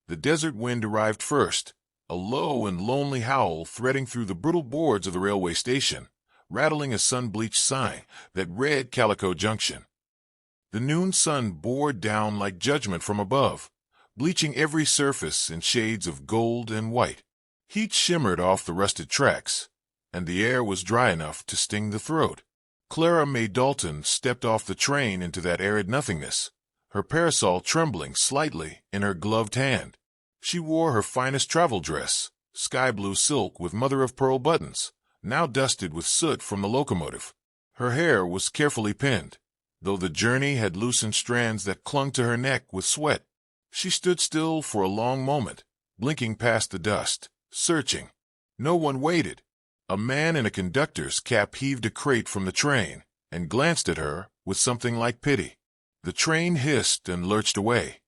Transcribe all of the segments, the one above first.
The desert wind arrived first, a low and lonely howl threading through the brittle boards of the railway station, rattling a sun-bleached sign that read Calico Junction. The noon sun bore down like judgment from above, bleaching every surface in shades of gold and white. Heat shimmered off the rusted tracks, and the air was dry enough to sting the throat. Clara May Dalton stepped off the train into that arid nothingness, her parasol trembling slightly in her gloved hand. She wore her finest travel dress, sky-blue silk with mother-of-pearl buttons, now dusted with soot from the locomotive. Her hair was carefully pinned, though the journey had loosened strands that clung to her neck with sweat. She stood still for a long moment, blinking past the dust, searching. No one waited. A man in a conductor's cap heaved a crate from the train and glanced at her with something like pity. The train hissed and lurched away,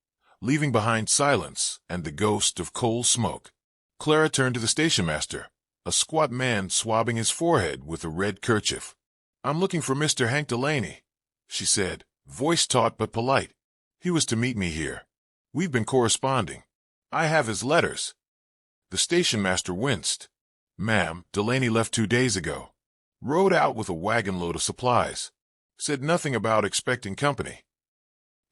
leaving behind silence and the ghost of coal smoke. Clara turned to the stationmaster, a squat man swabbing his forehead with a red kerchief. "I'm looking for Mr. Hank Delaney," she said, voice taut but polite. "He was to meet me here. We've been corresponding. I have his letters." The stationmaster winced. "Ma'am, Delaney left 2 days ago. Rode out with a wagon load of supplies. Said nothing about expecting company."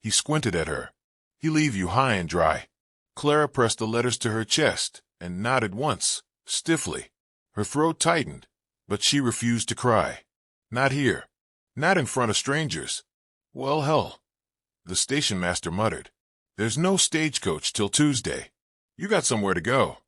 He squinted at her. "He'll leave you high and dry." Clara pressed the letters to her chest and nodded once, stiffly. Her throat tightened, but she refused to cry. "Not here. Not in front of strangers." "Well, hell," the stationmaster muttered. "There's no stagecoach till Tuesday. You got somewhere to go."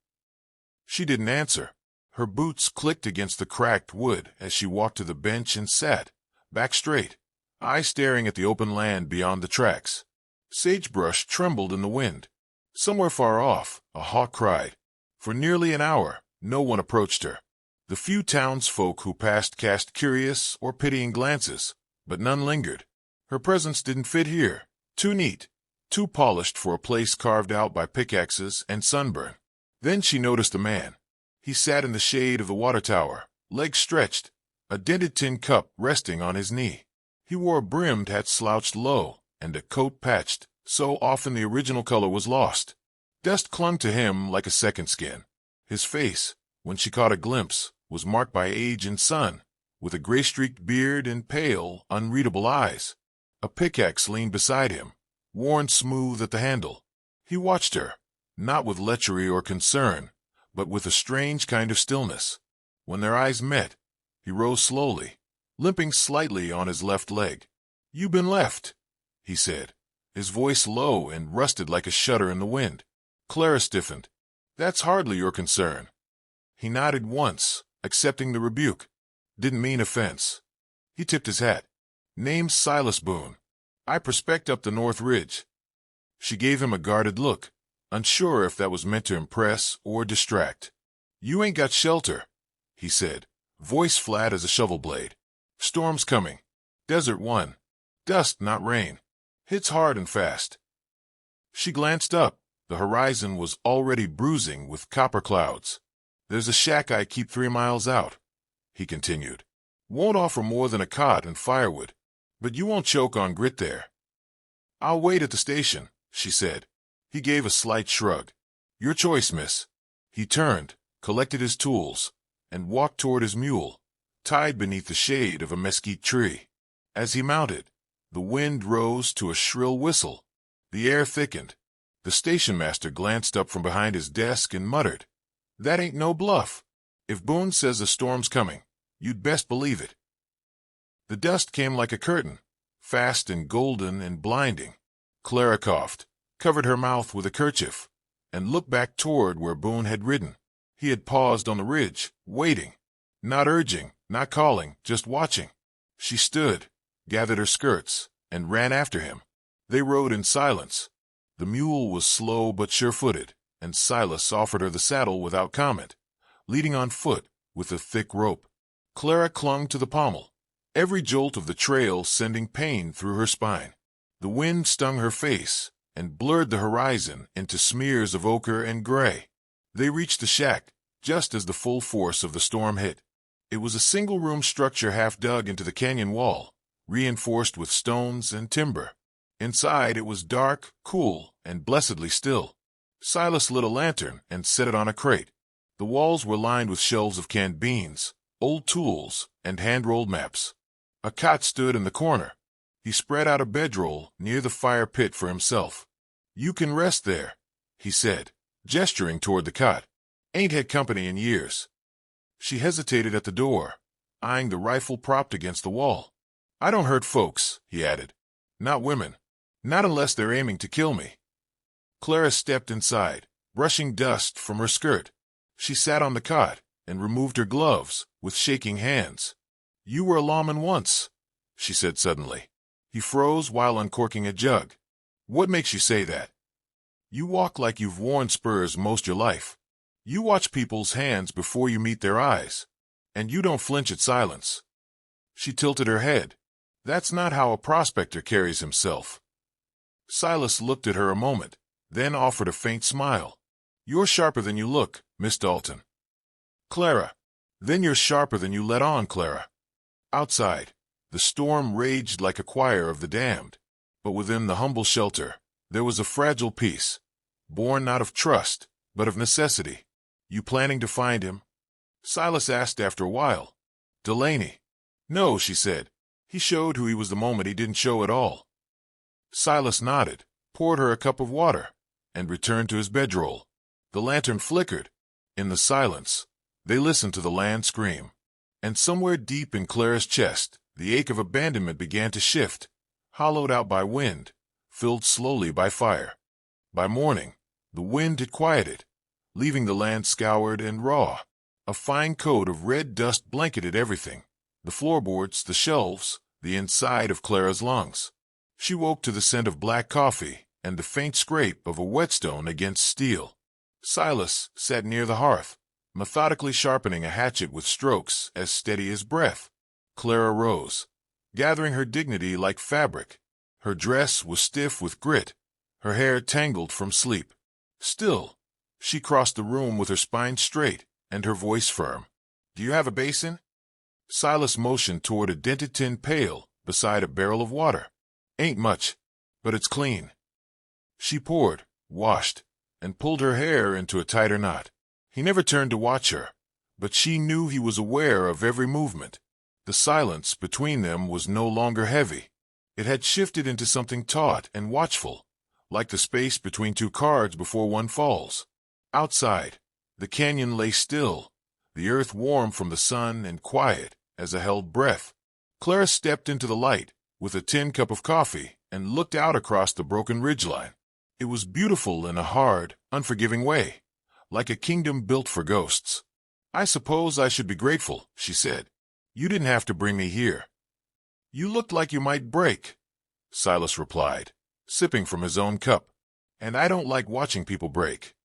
She didn't answer. Her boots clicked against the cracked wood as she walked to the bench and sat, back straight, eyes staring at the open land beyond the tracks. Sagebrush trembled in the wind. Somewhere far off, a hawk cried. For nearly an hour, no one approached her. The few townsfolk who passed cast curious or pitying glances, but none lingered. Her presence didn't fit here. Too neat, too polished for a place carved out by pickaxes and sunburn. Then she noticed a man. He sat in the shade of the water tower, legs stretched, a dented tin cup resting on his knee. He wore a brimmed hat slouched low, and a coat patched, so often the original color was lost. Dust clung to him like a second skin. His face, when she caught a glimpse, was marked by age and sun, with a gray-streaked beard and pale, unreadable eyes. A pickaxe leaned beside him, worn smooth at the handle. He watched her, not with lechery or concern, but with a strange kind of stillness. When their eyes met, he rose slowly, limping slightly on his left leg. "You been left," he said, his voice low and rusted like a shudder in the wind. Clara stiffened. "That's hardly your concern." He nodded once, accepting the rebuke. Didn't mean offense. He tipped his hat. "Name's Silas Boon. I prospect up the North Ridge." She gave him a guarded look, unsure if that was meant to impress or distract. "You ain't got shelter," he said, voice flat as a shovel blade. "Storm's coming. Desert one. Dust, not rain. Hits hard and fast." She glanced up. The horizon was already bruising with copper clouds. "There's a shack I keep 3 miles out," he continued. "Won't offer more than a cot and firewood, but you won't choke on grit there." "I'll wait at the station," she said. He gave a slight shrug. "Your choice, miss." He turned, collected his tools, and walked toward his mule, tied beneath the shade of a mesquite tree. As he mounted, the wind rose to a shrill whistle. The air thickened. The stationmaster glanced up from behind his desk and muttered, "That ain't no bluff. If Boon says a storm's coming, you'd best believe it." The dust came like a curtain, fast and golden and blinding. Clara coughed, covered her mouth with a kerchief, and looked back toward where Boon had ridden. He had paused on the ridge, waiting, not urging, not calling, just watching. She stood, gathered her skirts, and ran after him. They rode in silence. The mule was slow but sure-footed, and Silas offered her the saddle without comment, leading on foot with a thick rope. Clara clung to the pommel, every jolt of the trail sending pain through her spine. The wind stung her face and blurred the horizon into smears of ochre and gray. They reached the shack just as the full force of the storm hit. It was a single-room structure half dug into the canyon wall, reinforced with stones and timber. Inside it was dark, cool, and blessedly still. Silas lit a lantern and set it on a crate. The walls were lined with shelves of canned beans, old tools, and hand-rolled maps. A cot stood in the corner. He spread out a bedroll near the fire pit for himself. "You can rest there," he said, gesturing toward the cot. "Ain't had company in years." She hesitated at the door, eyeing the rifle propped against the wall. "I don't hurt folks," he added. "Not women. Not unless they're aiming to kill me." Clara stepped inside, brushing dust from her skirt. She sat on the cot and removed her gloves with shaking hands. "You were a lawman once," she said suddenly. He froze while uncorking a jug. "What makes you say that? You walk like you've worn spurs most your life. You watch people's hands before you meet their eyes. And you don't flinch at silence." She tilted her head. "That's not how a prospector carries himself." Silas looked at her a moment, then offered a faint smile. "You're sharper than you look, Miss Dalton." "Clara." "Then you're sharper than you let on, Clara." Outside, the storm raged like a choir of the damned. But within the humble shelter, there was a fragile peace, born not of trust, but of necessity. "You planning to find him?" Silas asked after a while. "Delaney." "No," she said. "He showed who he was the moment he didn't show at all." Silas nodded, poured her a cup of water, and returned to his bedroll. The lantern flickered. In the silence, they listened to the land scream. And somewhere deep in Clara's chest, the ache of abandonment began to shift, hollowed out by wind, filled slowly by fire. By morning, the wind had quieted, leaving the land scoured and raw. A fine coat of red dust blanketed everything, the floorboards, the shelves, the inside of Clara's lungs. She woke to the scent of black coffee and the faint scrape of a whetstone against steel. Silas sat near the hearth, methodically sharpening a hatchet with strokes as steady as breath. Clara rose, gathering her dignity like fabric. Her dress was stiff with grit, her hair tangled from sleep. Still, she crossed the room with her spine straight and her voice firm. "Do you have a basin?" Silas motioned toward a dented tin pail beside a barrel of water. "Ain't much, but it's clean." She poured, washed, and pulled her hair into a tighter knot. He never turned to watch her, but she knew he was aware of every movement. The silence between them was no longer heavy. It had shifted into something taut and watchful, like the space between two cards before one falls. Outside, the canyon lay still, the earth warm from the sun and quiet as a held breath. Clara stepped into the light with a tin cup of coffee and looked out across the broken ridgeline. It was beautiful in a hard, unforgiving way, like a kingdom built for ghosts. "I suppose I should be grateful," she said. "You didn't have to bring me here." "You looked like you might break," Silas replied, sipping from his own cup. "And I don't like watching people break."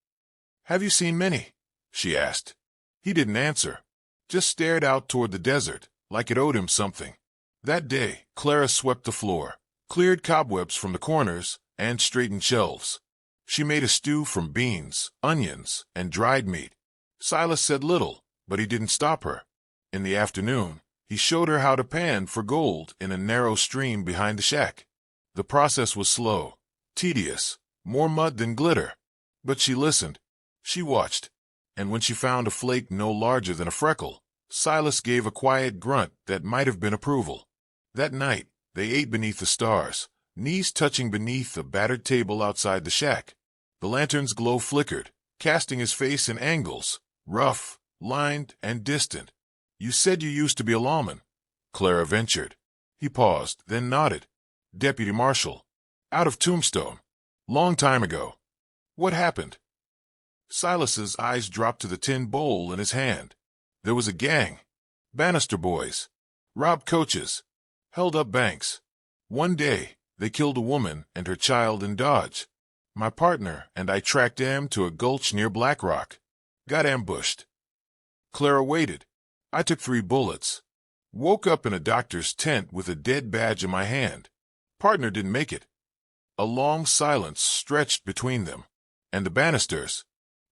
"Have you seen many?" she asked. He didn't answer, just stared out toward the desert, like it owed him something. That day, Clara swept the floor, cleared cobwebs from the corners, and straightened shelves. She made a stew from beans, onions, and dried meat. Silas said little, but he didn't stop her. In the afternoon, he showed her how to pan for gold in a narrow stream behind the shack. The process was slow, tedious, more mud than glitter. But she listened. She watched. And when she found a flake no larger than a freckle, Silas gave a quiet grunt that might have been approval. That night, they ate beneath the stars, knees touching beneath a battered table outside the shack. The lantern's glow flickered, casting his face in angles, rough, lined, and distant. "You said you used to be a lawman," Clara ventured. He paused, then nodded. "Deputy Marshal. Out of Tombstone. Long time ago." "What happened?" Silas's eyes dropped to the tin bowl in his hand. "There was a gang. Bannister boys. Robbed coaches. Held up banks. One day, they killed a woman and her child in Dodge. My partner and I tracked them to a gulch near Black Rock. Got ambushed." Clara waited. "I took 3 bullets. Woke up in a doctor's tent with a dead badge in my hand. Partner didn't make it." A long silence stretched between them. "And the Bannisters?"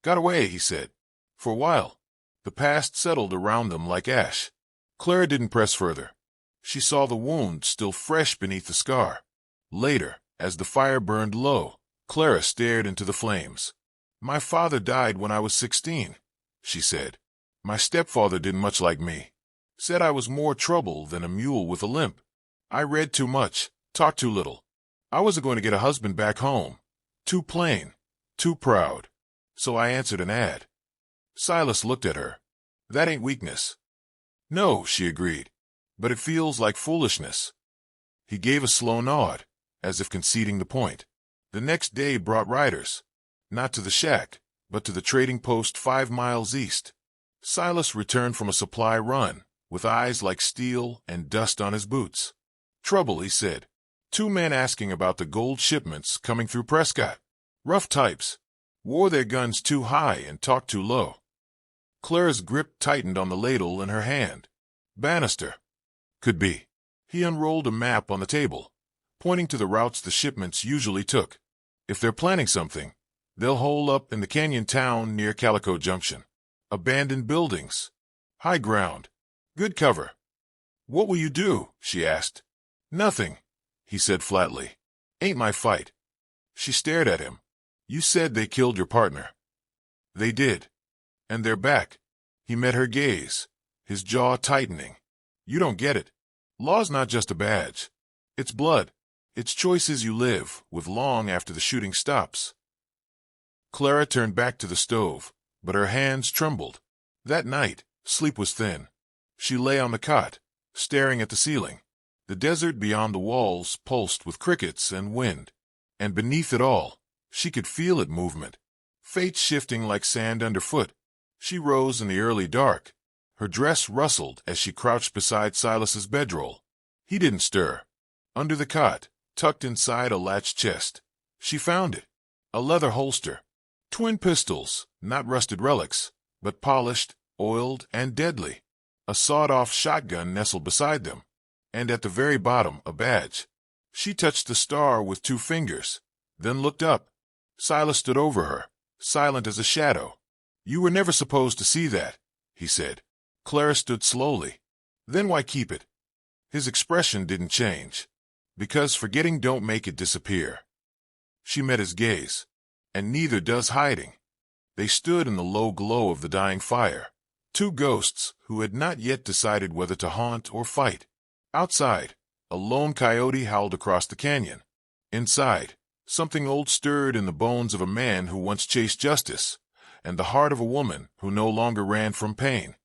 "Got away," he said. For a while, the past settled around them like ash. Clara didn't press further. She saw the wound still fresh beneath the scar. Later, as the fire burned low, Clara stared into the flames. My father died when I was 16, she said. My stepfather didn't much like me. Said I was more trouble than a mule with a limp. I read too much, talked too little. I wasn't going to get a husband back home. Too plain, too proud. So I answered an ad. Silas looked at her. That ain't weakness. No, she agreed. But it feels like foolishness. He gave a slow nod, as if conceding the point. The next day brought riders. Not to the shack, but to the trading post 5 miles east. Silas returned from a supply run, with eyes like steel and dust on his boots. Trouble, he said. 2 men asking about the gold shipments coming through Prescott. Rough types. Wore their guns too high and talked too low. Clara's grip tightened on the ladle in her hand. Bannister. Could be. He unrolled a map on the table, pointing to the routes the shipments usually took. If they're planning something, they'll hole up in the canyon town near Calico Junction. Abandoned buildings. High ground. Good cover. What will you do? She asked. Nothing, he said flatly. Ain't my fight. She stared at him. You said they killed your partner. They did. And they're back. He met her gaze, his jaw tightening. You don't get it. Law's not just a badge. It's blood. It's choices you live with long after the shooting stops. Clara turned back to the stove, but her hands trembled. That night, sleep was thin. She lay on the cot, staring at the ceiling. The desert beyond the walls pulsed with crickets and wind. And beneath it all, she could feel it movement. Fate shifting like sand underfoot. She rose in the early dark. Her dress rustled as she crouched beside Silas's bedroll. He didn't stir. Under the cot, tucked inside a latched chest, she found it. A leather holster. Twin pistols, not rusted relics, but polished, oiled, and deadly. A sawed-off shotgun nestled beside them. And at the very bottom, a badge. She touched the star with 2 fingers, then looked up. Silas stood over her, silent as a shadow. You were never supposed to see that, he said. Clara stood slowly. Then why keep it? His expression didn't change. Because forgetting don't make it disappear. She met his gaze. And neither does hiding. They stood in the low glow of the dying fire. 2 ghosts who had not yet decided whether to haunt or fight. Outside, a lone coyote howled across the canyon. Inside, something old stirred in the bones of a man who once chased justice, and the heart of a woman who no longer ran from pain.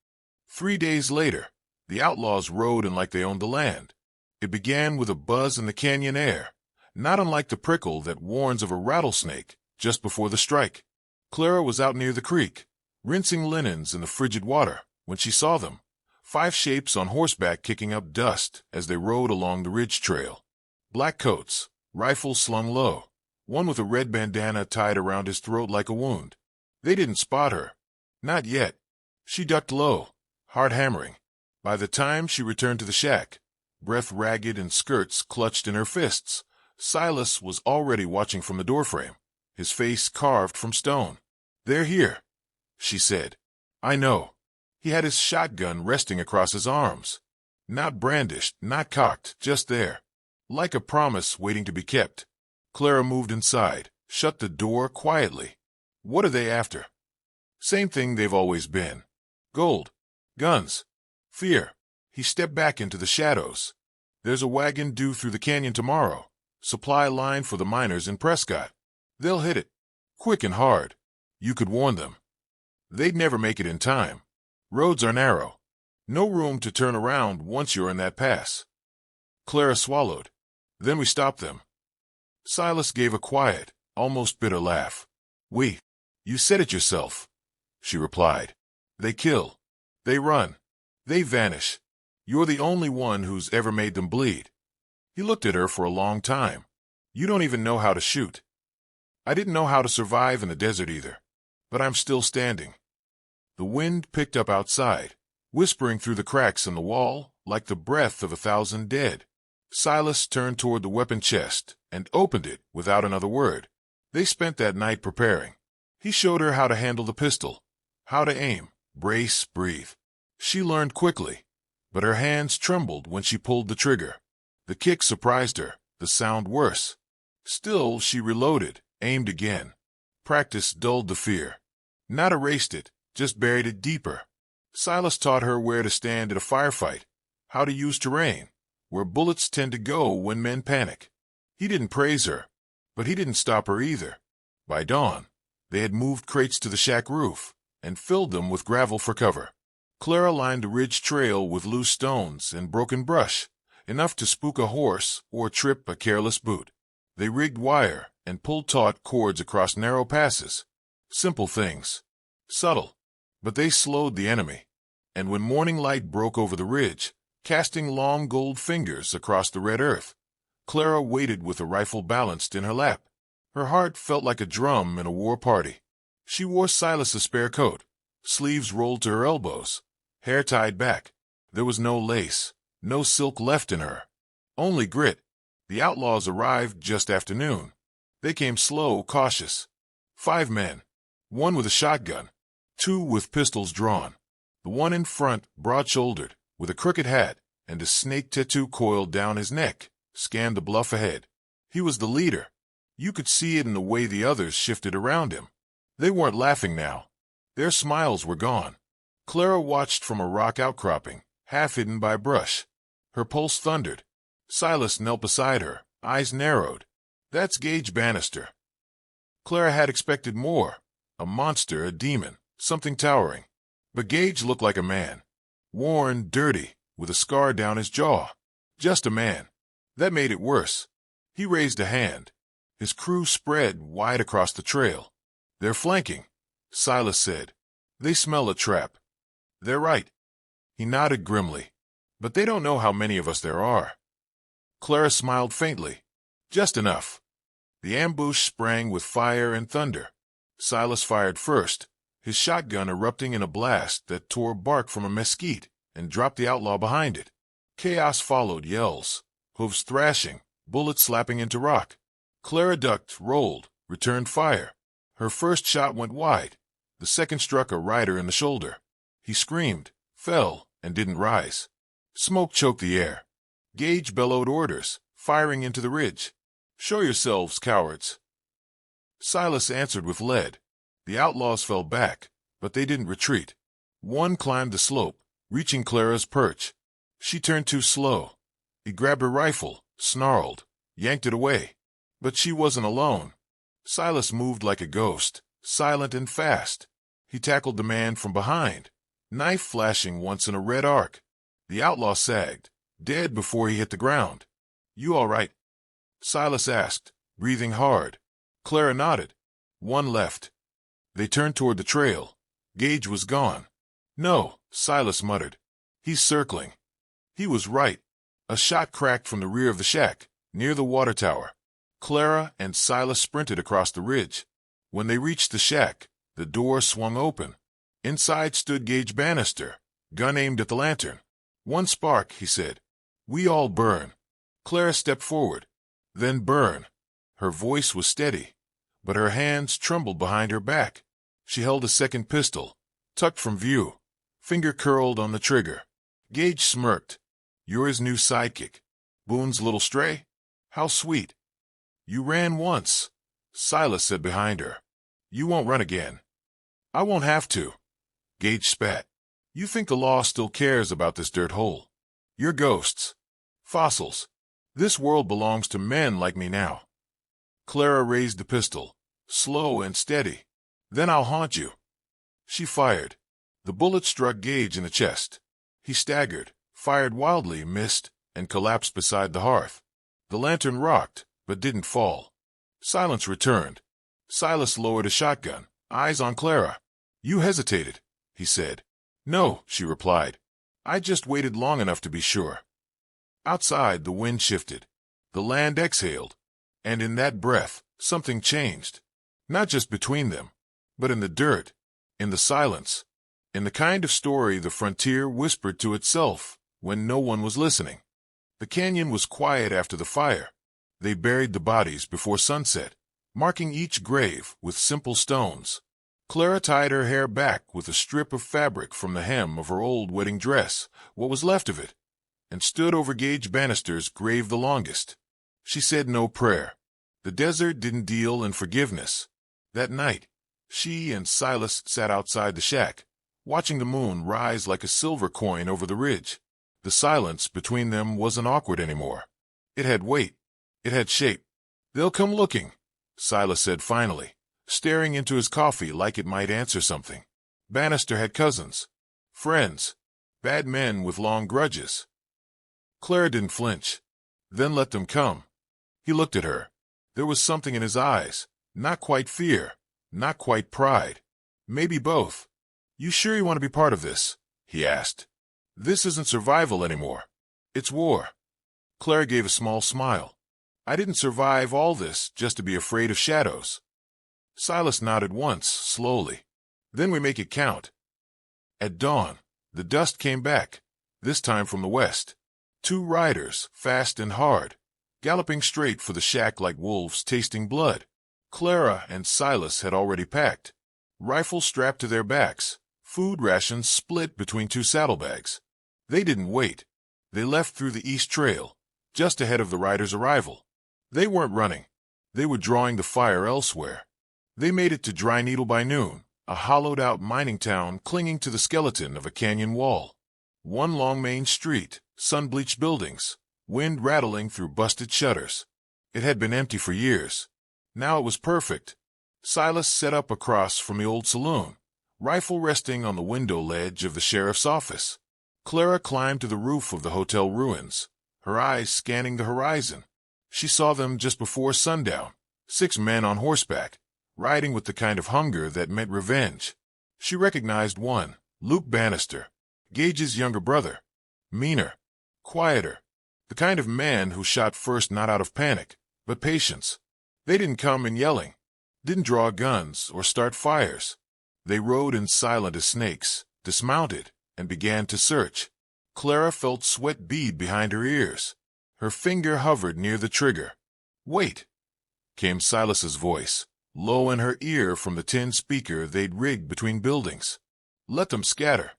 3 days later, the outlaws rode in like they owned the land. It began with a buzz in the canyon air, not unlike the prickle that warns of a rattlesnake just before the strike. Clara was out near the creek, rinsing linens in the frigid water, when she saw them. 5 shapes on horseback kicking up dust as they rode along the ridge trail. Black coats, rifles slung low, one with a red bandana tied around his throat like a wound. They didn't spot her. Not yet. She ducked low, heart hammering. By the time she returned to the shack, breath ragged and skirts clutched in her fists, Silas was already watching from the doorframe, his face carved from stone. They're here, she said. I know. He had his shotgun resting across his arms. Not brandished, not cocked, just there. Like a promise waiting to be kept. Clara moved inside, shut the door quietly. What are they after? Same thing they've always been. Gold. Guns. Fear. He stepped back into the shadows. There's a wagon due through the canyon tomorrow. Supply line for the miners in Prescott. They'll hit it. Quick and hard. You could warn them. They'd never make it in time. Roads are narrow. No room to turn around once you're in that pass. Clara swallowed. Then we stopped them. Silas gave a quiet, almost bitter laugh. You said it yourself, she replied. They kill. They run. They vanish. You're the only one who's ever made them bleed. He looked at her for a long time. You don't even know how to shoot. I didn't know how to survive in the desert either. But I'm still standing. The wind picked up outside, whispering through the cracks in the wall like the breath of 1,000 dead. Silas turned toward the weapon chest and opened it without another word. They spent that night preparing. He showed her how to handle the pistol, how to aim, brace, breathe. She learned quickly, but her hands trembled when she pulled the trigger. The kick surprised her, the sound worse. Still, she reloaded, aimed again. Practice dulled the fear. Not erased it, just buried it deeper. Silas taught her where to stand at a firefight, how to use terrain, where bullets tend to go when men panic. He didn't praise her, but he didn't stop her either. By dawn, they had moved crates to the shack roof and filled them with gravel for cover. Clara lined the ridge trail with loose stones and broken brush, enough to spook a horse or trip a careless boot. They rigged wire and pulled taut cords across narrow passes. Simple things. Subtle. But they slowed the enemy. And when morning light broke over the ridge, casting long gold fingers across the red earth, Clara waited with a rifle balanced in her lap. Her heart felt like a drum in a war party. She wore Silas's spare coat, sleeves rolled to her elbows, hair tied back. There was no lace, no silk left in her. Only grit. The outlaws arrived just after noon. They came slow, cautious. 5 men. 1 with a shotgun, 2 with pistols drawn. The one in front, broad-shouldered, with a crooked hat and a snake tattoo coiled down his neck, scanned the bluff ahead. He was the leader. You could see it in the way the others shifted around him. They weren't laughing now. Their smiles were gone. Clara watched from a rock outcropping, half hidden by brush. Her pulse thundered. Silas knelt beside her, eyes narrowed. That's Gage Bannister. Clara had expected more. A monster, a demon, something towering. But Gage looked like a man. Worn, dirty, with a scar down his jaw. Just a man. That made it worse. He raised a hand. His crew spread wide across the trail. They're flanking, Silas said. They smell a trap. They're right. He nodded grimly. But they don't know how many of us there are. Clara smiled faintly. Just enough. The ambush sprang with fire and thunder. Silas fired first, his shotgun erupting in a blast that tore bark from a mesquite and dropped the outlaw behind it. Chaos followed, yells, hooves thrashing, bullets slapping into rock. Clara ducked, rolled, returned fire. Her first shot went wide. The second struck a rider in the shoulder. He screamed, fell, and didn't rise. Smoke choked the air. Gage bellowed orders, firing into the ridge. Show yourselves, cowards. Silas answered with lead. The outlaws fell back, but they didn't retreat. One climbed the slope, reaching Clara's perch. She turned too slow. He grabbed her rifle, snarled, yanked it away. But she wasn't alone. Silas moved like a ghost, silent and fast. He tackled the man from behind, knife flashing once in a red arc. The outlaw sagged, dead before he hit the ground. You all right? Silas asked, breathing hard. Clara nodded. One left. They turned toward the trail. Gage was gone. No, Silas muttered. He's circling. He was right. A shot cracked from the rear of the shack, near the water tower. Clara and Silas sprinted across the ridge. When they reached the shack, the door swung open. Inside stood Gage Bannister, gun aimed at the lantern. One spark, he said. We all burn. Clara stepped forward. Then burn. Her voice was steady, but her hands trembled behind her back. She held a second pistol, tucked from view, finger curled on the trigger. Gage smirked. You're his new sidekick. Boon's little stray? How sweet. You ran once, Silas said behind her. You won't run again. I won't have to. Gage spat. You think the law still cares about this dirt hole? You're ghosts. Fossils. This world belongs to men like me now. Clara raised the pistol, slow and steady. Then I'll haunt you. She fired. The bullet struck Gage in the chest. He staggered, fired wildly, missed, and collapsed beside the hearth. The lantern rocked, but didn't fall. Silence returned. Silas lowered a shotgun, eyes on Clara. You hesitated, he said. No, she replied. I just waited long enough to be sure. Outside, the wind shifted. The land exhaled. And in that breath, something changed. Not just between them, but in the dirt, in the silence, in the kind of story the frontier whispered to itself when no one was listening. The canyon was quiet after the fire. They buried the bodies before sunset, marking each grave with simple stones. Clara tied her hair back with a strip of fabric from the hem of her old wedding dress, what was left of it, and stood over Gage Bannister's grave the longest. She said no prayer. The desert didn't deal in forgiveness. That night, she and Silas sat outside the shack, watching the moon rise like a silver coin over the ridge. The silence between them wasn't awkward anymore. It had weight. It had shape. "They'll come looking," Silas said finally, staring into his coffee like it might answer something. Bannister had cousins. Friends. Bad men with long grudges. Clara didn't flinch. "Then let them come." He looked at her. There was something in his eyes. Not quite fear. Not quite pride. Maybe both. "You sure you want to be part of this?" he asked. "This isn't survival anymore. It's war." Clara gave a small smile. "I didn't survive all this just to be afraid of shadows." Silas nodded once, slowly. "Then we make it count." At dawn, the dust came back, this time from the west. 2 riders, fast and hard, galloping straight for the shack like wolves tasting blood. Clara and Silas had already packed, rifles strapped to their backs, food rations split between 2 saddlebags. They didn't wait. They left through the east trail, just ahead of the riders' arrival. They weren't running. They were drawing the fire elsewhere. They made it to Dry Needle by noon, a hollowed-out mining town clinging to the skeleton of a canyon wall. One long main street, sun-bleached buildings, wind rattling through busted shutters. It had been empty for years. Now it was perfect. Silas set up across from the old saloon, rifle resting on the window ledge of the sheriff's office. Clara climbed to the roof of the hotel ruins, her eyes scanning the horizon. She saw them just before sundown, 6 men on horseback, riding with the kind of hunger that meant revenge. She recognized one, Luke Bannister, Gage's younger brother. Meaner, quieter, the kind of man who shot first not out of panic, but patience. They didn't come in yelling, didn't draw guns or start fires. They rode in silent as snakes, dismounted, and began to search. Clara felt sweat bead behind her ears. Her finger hovered near the trigger. "Wait," came Silas's voice, low in her ear from the tin speaker they'd rigged between buildings. "Let them scatter."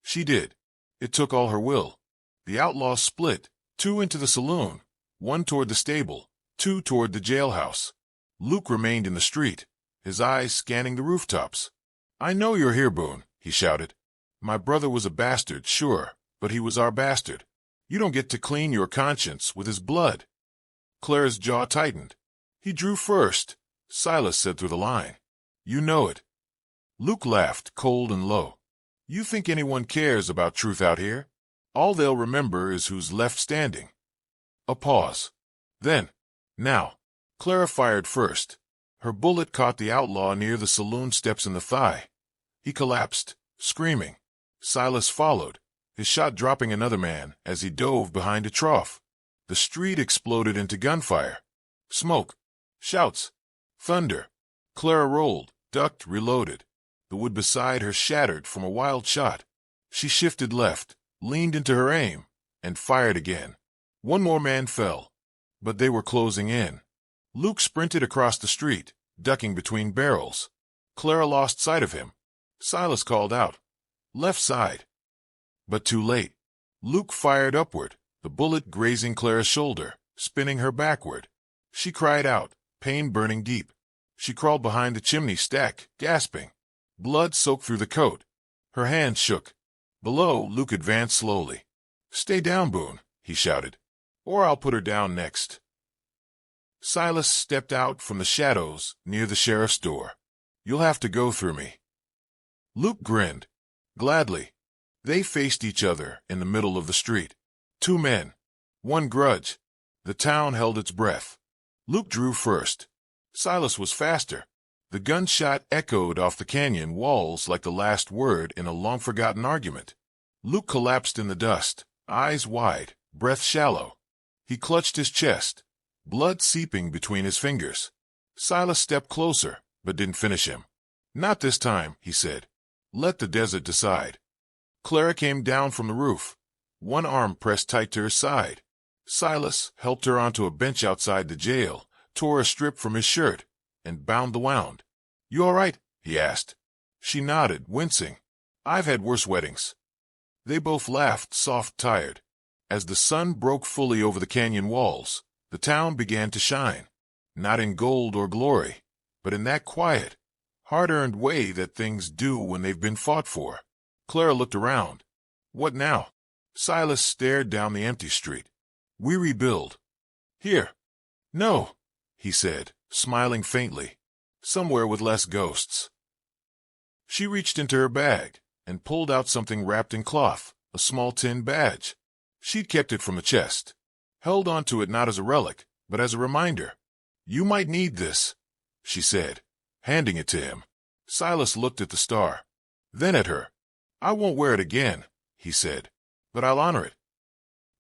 She did. It took all her will. The outlaws split, 2 into the saloon, 1 toward the stable, 2 toward the jailhouse. Luke remained in the street, his eyes scanning the rooftops. "I know you're here, Boon," he shouted. "My brother was a bastard, sure, but he was our bastard. You don't get to clean your conscience with his blood." Clara's jaw tightened. "He drew first," Silas said through the line. "You know it." Luke laughed, cold and low. "You think anyone cares about truth out here? All they'll remember is who's left standing." A pause. Then, "Now." Clara fired first. Her bullet caught the outlaw near the saloon steps in the thigh. He collapsed, screaming. Silas followed, his shot dropping another man as he dove behind a trough. The street exploded into gunfire. Smoke. Shouts. Thunder. Clara rolled, ducked, reloaded. The wood beside her shattered from a wild shot. She shifted left, leaned into her aim, and fired again. One more man fell, but they were closing in. Luke sprinted across the street, ducking between barrels. Clara lost sight of him. Silas called out, "Left side." But too late. Luke fired upward, the bullet grazing Clara's shoulder, spinning her backward. She cried out, pain burning deep. She crawled behind the chimney stack, gasping. Blood soaked through the coat. Her hands shook. Below, Luke advanced slowly. "Stay down, Boon," he shouted, "or I'll put her down next." Silas stepped out from the shadows near the sheriff's door. "You'll have to go through me." Luke grinned. Gladly. They faced each other in the middle of the street. 2 men. 1 grudge. The town held its breath. Luke drew first. Silas was faster. The gunshot echoed off the canyon walls like the last word in a long-forgotten argument. Luke collapsed in the dust, eyes wide, breath shallow. He clutched his chest, blood seeping between his fingers. Silas stepped closer, but didn't finish him. "Not this time," he said. "Let the desert decide." Clara came down from the roof, one arm pressed tight to her side. Silas helped her onto a bench outside the jail, tore a strip from his shirt, and bound the wound. "You all right?" he asked. She nodded, wincing. "I've had worse weddings." They both laughed, soft, tired. As the sun broke fully over the canyon walls, the town began to shine. Not in gold or glory, but in that quiet, hard-earned way that things do when they've been fought for. Clara looked around. What now? Silas stared down the empty street. We rebuild. Here. No, he said, smiling faintly. Somewhere with less ghosts. She reached into her bag and pulled out something wrapped in cloth, a small tin badge. She'd kept it from the chest, held onto it not as a relic, but as a reminder. You might need this, she said, handing it to him. Silas looked at the star, then at her. I won't wear it again, he said, but I'll honor it.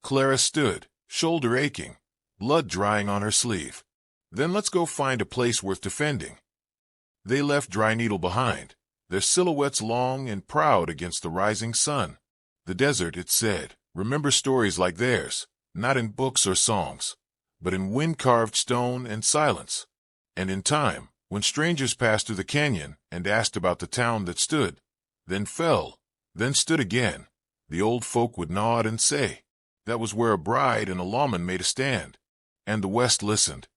Clara stood, shoulder aching, blood drying on her sleeve. Then let's go find a place worth defending. They left Dry Needle behind, their silhouettes long and proud against the rising sun. The desert, it said, remember stories like theirs, not in books or songs, but in wind-carved stone and silence. And in time, when strangers passed through the canyon and asked about the town that stood, then fell, then stood again, the old folk would nod and say, that was where a bride and a lawman made a stand. And the West listened.